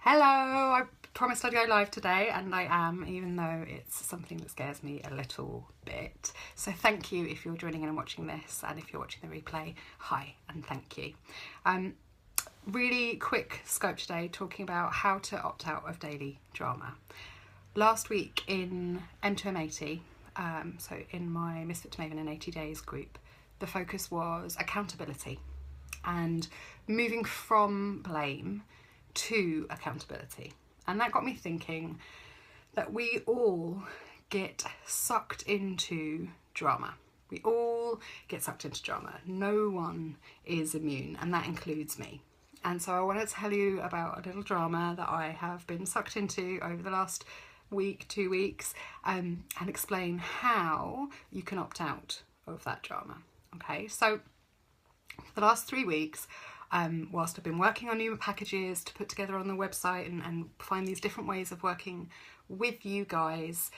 Hello, I promised I'd go live today and I am, even though it's something that scares me a little bit. So thank you if you're joining in and watching this, and if you're watching the replay, hi and thank you. Really quick scope today, talking about how to opt out of daily drama. Last week in M2M80, so in my Misfit to Maven in 80 Days group, the focus was accountability and moving from blame to accountability. And that got me thinking that we all get sucked into drama. We all get sucked into drama. No one is immune, and that includes me. And so I want to tell you about a little drama that I have been sucked into over the last week, 2 weeks, and explain how you can opt out of that drama. Okay, so for the last 3 weeks, whilst I've been working on new packages to put together on the website and find these different ways of working with you guys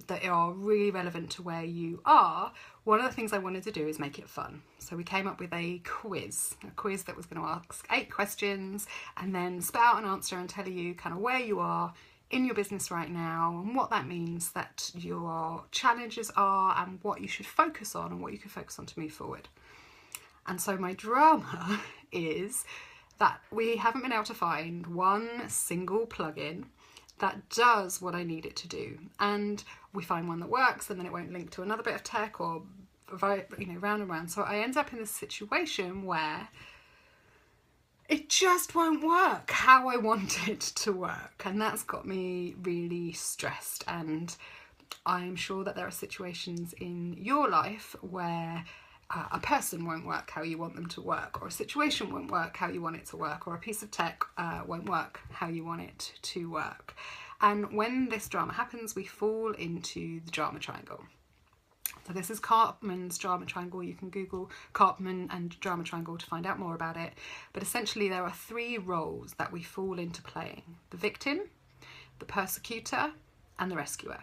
that are really relevant to where you are, one of the things I wanted to do is make it fun. So we came up with a quiz that was going to ask 8 questions and then spit out an answer and tell you kind of where you are in your business right now and what that means that your challenges are and what you should focus on and what you can focus on to move forward. And so my drama is that we haven't been able to find one single plugin that does what I need it to do. And we find one that works and then it won't link to another bit of tech or, round and round. So I end up in this situation where it just won't work how I want it to work. And that's got me really stressed. And I'm sure that there are situations in your life where a person won't work how you want them to work, or a situation won't work how you want it to work, or a piece of tech won't work how you want it to work. And when this drama happens, we fall into the drama triangle. So this is Karpman's drama triangle. You can Google Karpman and drama triangle to find out more about it. But essentially there are 3 roles that we fall into playing: the victim, the persecutor, and the rescuer.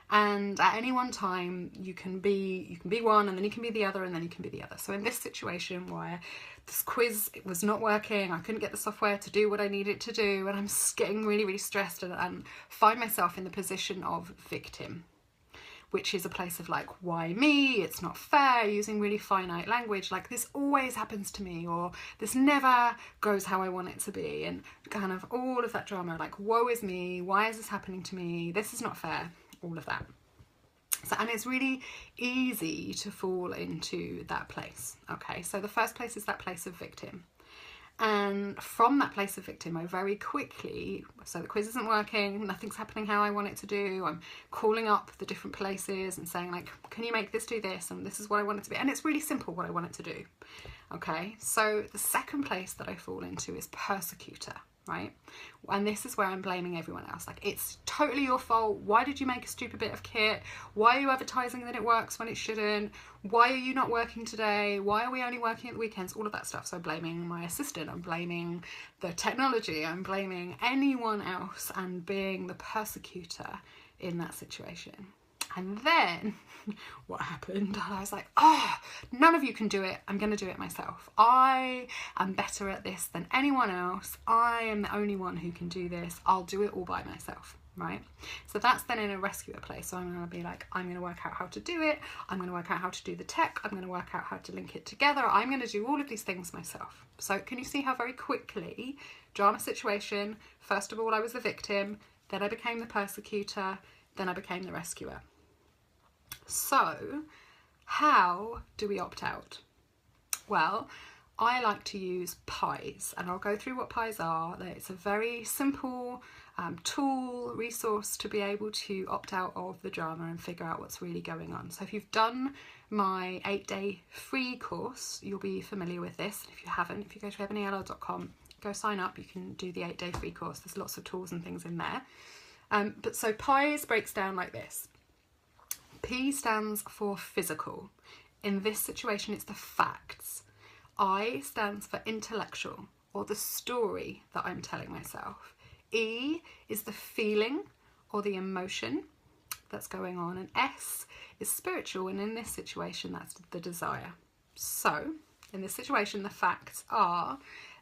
And at any one time you can be one, and then you can be the other, and then you can be the other. So in this situation where this quiz was not working, I couldn't get the software to do what I needed to do, and I'm getting really, really stressed and find myself in the position of victim, which is a place of like, why me? It's not fair, using really finite language like this always happens to me, or this never goes how I want it to be, and kind of all of that drama like, woe is me, why is this happening to me, this is not fair, all of that. So, and it's really easy to fall into that place. Okay, so the first place is that place of victim. And from that place of victim, I very quickly, so the quiz isn't working, nothing's happening how I want it to do, I'm calling up the different places and saying like, can you make this do this? And this is what I want it to be. And it's really simple what I want it to do. Okay, so the second place that I fall into is persecutor, right? And this is where I'm blaming everyone else. Like, it's totally your fault. Why did you make a stupid bit of kit? Why are you advertising that it works when it shouldn't? Why are you not working today? Why are we only working at the weekends? All of that stuff. So I'm blaming my assistant, I'm blaming the technology, I'm blaming anyone else, and being the persecutor in that situation. And then what happened, I was like, none of you can do it. I'm going to do it myself. I am better at this than anyone else. I am the only one who can do this. I'll do it all by myself, right? So that's then in a rescuer place. So I'm going to be like, I'm going to work out how to do it. I'm going to work out how to do the tech. I'm going to work out how to link it together. I'm going to do all of these things myself. So can you see how very quickly, drama situation, first of all, I was the victim, then I became the persecutor, then I became the rescuer. So, how do we opt out? Well, I like to use pies, and I'll go through what pies are. It's a very simple tool, resource to be able to opt out of the drama and figure out what's really going on. So if you've done my 8-day free course, you'll be familiar with this. And if you haven't, if you go to ebonieallard.com, go sign up, you can do the 8-day free course. There's lots of tools and things in there. But so pies breaks down like this. P stands for physical. In this situation, it's the facts. I stands for intellectual, or the story that I'm telling myself. E is the feeling or the emotion that's going on. And S is spiritual, and in this situation, that's the desire. So, in this situation, the facts are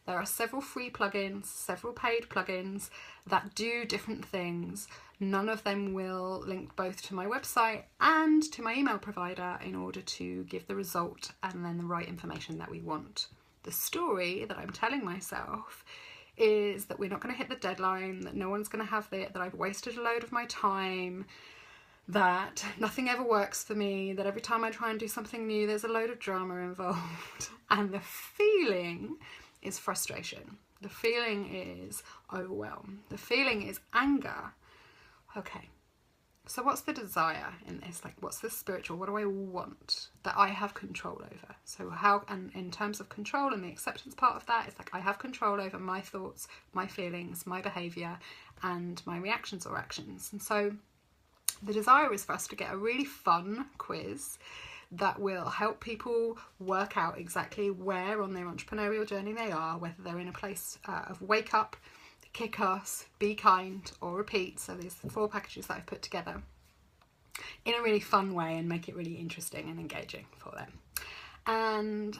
There are several free plugins, several paid plugins that do different things. None of them will link both to my website and to my email provider in order to give the result and then the right information that we want. The story that I'm telling myself is that we're not going to hit the deadline, that no one's going to have it, that I've wasted a load of my time, that nothing ever works for me, that every time I try and do something new there's a load of drama involved. And the feeling is frustration. The feeling is overwhelm. The feeling is anger. Okay, so what's the desire in this? Like, what's the spiritual? What do I want that I have control over? So how, and in terms of control and the acceptance part of that, it's like I have control over my thoughts, my feelings, my behaviour, and my reactions or actions. And so the desire is for us to get a really fun quiz that will help people work out exactly where on their entrepreneurial journey they are, whether they're in a place of wake up, kick ass, be kind, or repeat. So these are the 4 packages that I've put together in a really fun way and make it really interesting and engaging for them. And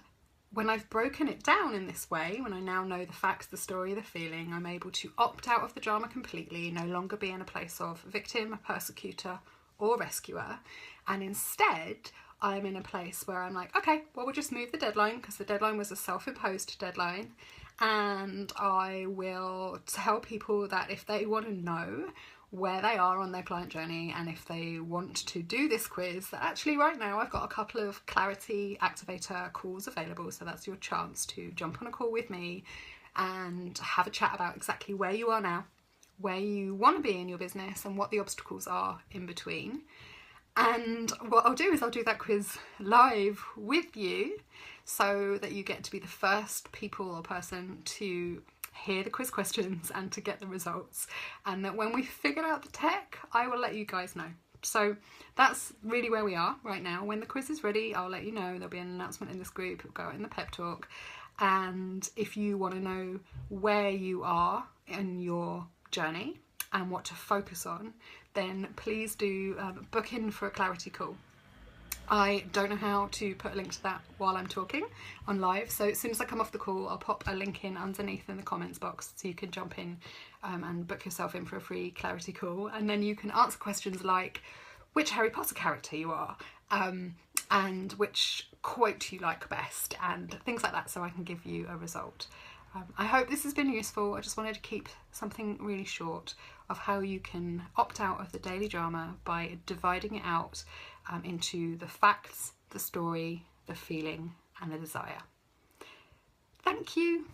when I've broken it down in this way, when I now know the facts, the story, the feeling, I'm able to opt out of the drama completely, no longer be in a place of victim, persecutor, or rescuer, and instead I'm in a place where I'm like, okay, well, we'll just move the deadline because the deadline was a self-imposed deadline, and I will tell people that if they want to know where they are on their client journey and if they want to do this quiz, that actually right now I've got a couple of Clarity Activator calls available, so that's your chance to jump on a call with me and have a chat about exactly where you are now, where you want to be in your business, and what the obstacles are in between. And what I'll do is I'll do that quiz live with you so that you get to be the first people or person to hear the quiz questions and to get the results. And that when we figure out the tech, I will let you guys know. So that's really where we are right now. When the quiz is ready, I'll let you know. There'll be an announcement in this group. It'll go out in the pep talk. And if you want to know where you are in your journey and what to focus on, then please do book in for a clarity call. I don't know how to put a link to that while I'm talking on live, so as soon as I come off the call I'll pop a link in underneath in the comments box so you can jump in and book yourself in for a free clarity call, and then you can answer questions like which Harry Potter character you are, and which quote you like best, and things like that, so I can give you a result. I hope this has been useful. I just wanted to keep something really short of how you can opt out of the daily drama by dividing it out into the facts, the story, the feeling, and the desire. Thank you.